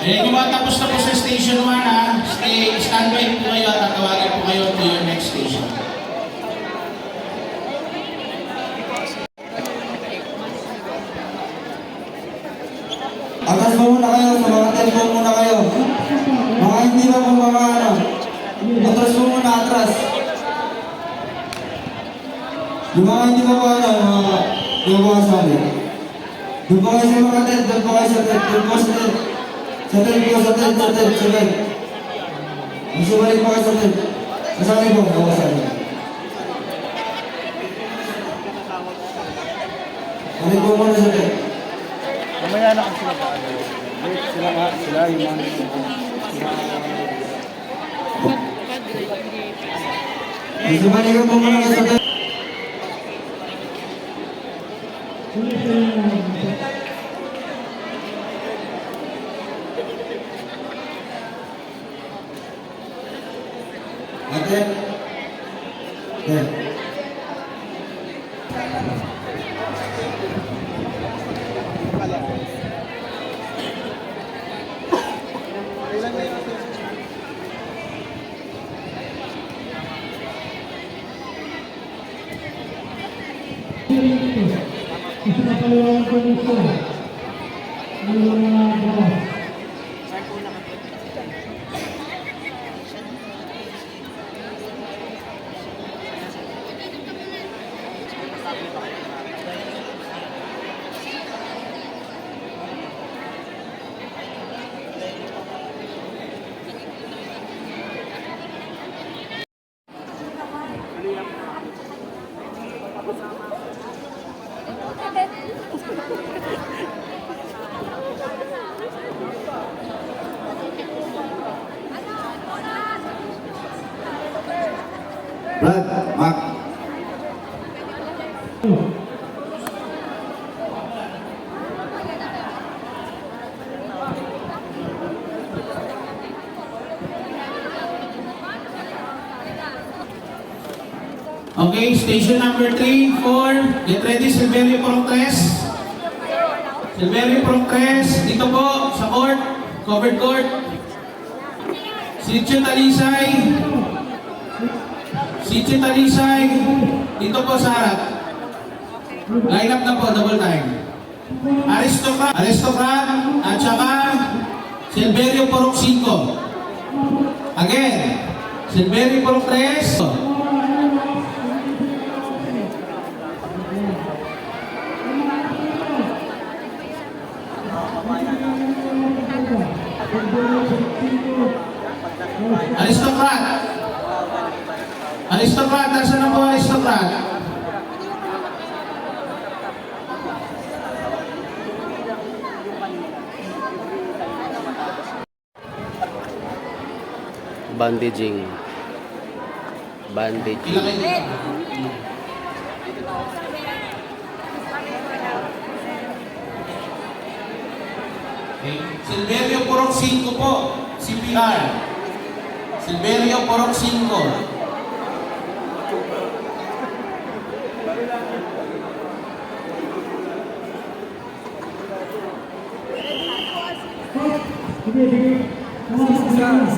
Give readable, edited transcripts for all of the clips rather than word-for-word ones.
Ayan yung mga tapos na po sa Station 1 ha. Standby po kayo at tatawagan po kayo to your next station. Atras mo muna kayo, sa mga tempo muna kayo. Mga hindi ba po mga ano. Atras mo muna, atras. Yung mga hindi ba po ano, yung mga sabi. Doon po kayo sa mga tent, doon po kayo sa tent, doon po sa tent. Sa tent po, sa tent, sa tent, sa tent. Mas balik po kayo sa tent. Kasali po, ako kasali. Balik po muna sa tent. Mamaya na kasi sila yung mga Mas balik po muna sa tent. Ate. Brad, Mac. Okay, station number 3, 4. Get ready, Silverio Procres. Silverio Procres, dito po sa court, covered court. Sitio Talisay. Sitio Talisay, dito po sa harap. Line up na po, double time. Aristocrat, at saka Silverio Poroxico. Again, Silverio Procres. Aristocrat. Aristocrat, nasa na po aristocrat? bandaging. Bandaging. Ilagay dito. Okay. Silverio Poroxico po, CPR. Silverio Poroxico.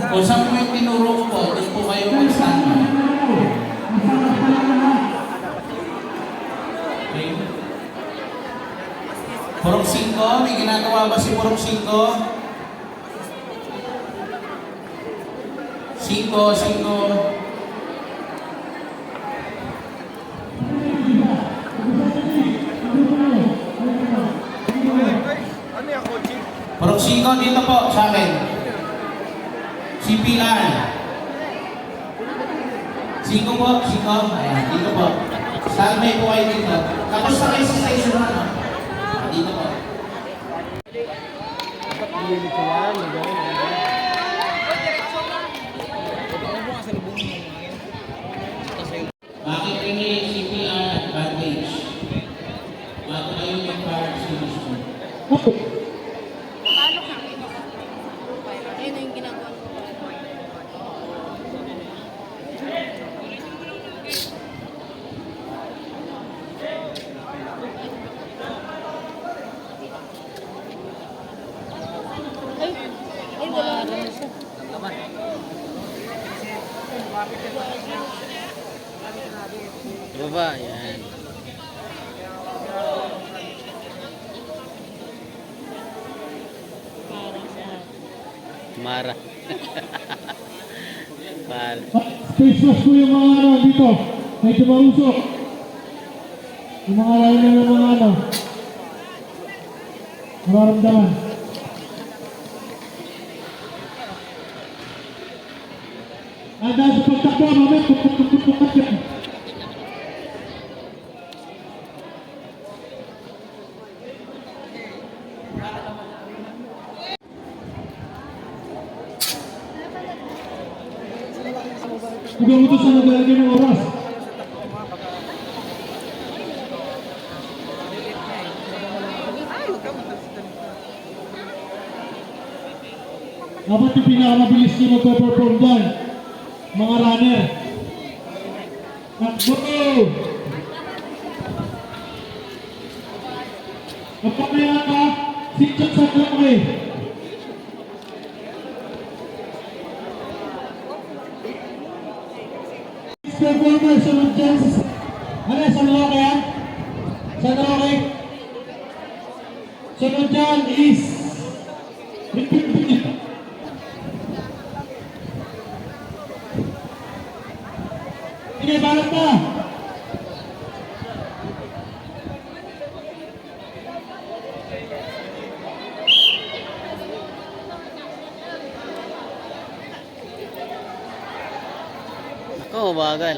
Kung saan po yung tinuro ko po, doon po kayo mag-stand. Okay. Poroxico, may ginagawa ba si Poroxico? 5. Poroxico, dito po sa akin. CPR. 5 po, 5. Ayan, dito po. Standby po kayo dito. Tapos na kayo sa station 1. Dito po. Bakit tingin CPR advantage? Bago kayo mag-fire service po. Ayun na yung ginagawa ko. Ay, Baba, yan. Mara. Mara. Face wash po yung mga ano dito. Medyo mausok. Yung mga layo na ng mga ano. Mararamdaman. Dahil sa pagtakbo, mamaya, pupuk-pupuk-pukat yan. Huwag ang utos na naglalagay ng oras. Dapat yung pinakamabilis nyo magpa-perform dyan. Mga runner. Takbo! Kapag may ka, sit-check sa clock eh. Performer, sunod dyan sa... Ano, saan ako kaya? Saan ako kaya? Sunod dyan is... Sige, balot na! Ako, bagal.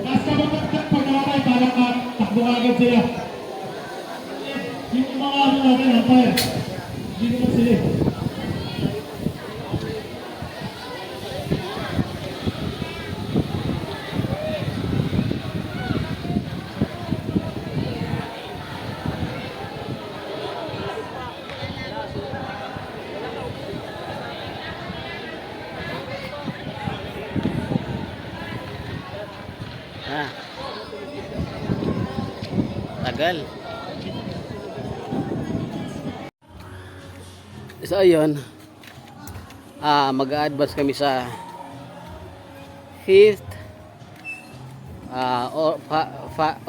Last ka ba pagkakatay, parang takbo ka agad sila. Yung mga ano natin, umpire. Hindi naman sila. Ah. Tagal. So ayun, mag-a-advance kami sa 5th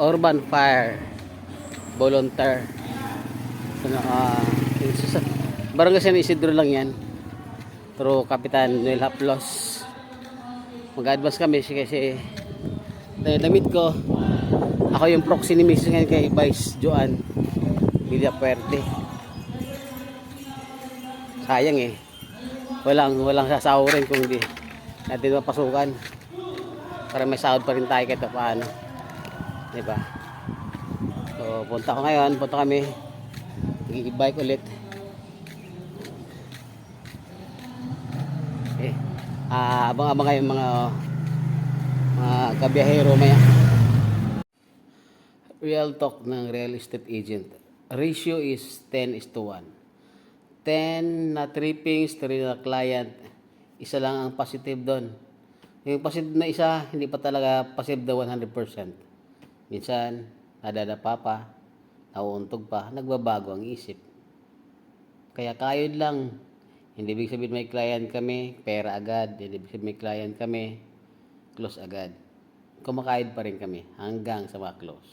Urban Fire Volunteer. Barangay San Isidro lang yan, pero Kapitan Noel Haplos. Mag-a-advance kami kasi damit ko, ako yung proxy ni Mrs. ngayon kay Vice Joan Villapuerte. Sayang eh, walang sasahurin kung hindi natin mapasukan, para may sahod pa rin tayo kahit paano, diba? So punta kami, mag-i-bike ulit. Abang-abang kayo mga kabiyahero maya. Real talk ng real estate agent. Ratio is 10:1. 10 na trippings, 3 na client. Isa lang ang positive doon. Yung positive na isa, hindi pa talaga positive na 100%. Minsan, nadadapa pa, nauuntog pa, nagbabago ang isip. Kaya kayod lang. Hindi ibig sabihin may client kami, pera agad. Hindi ibig sabihin may client kami, close agad. Kumakayod pa rin kami hanggang sa mga close.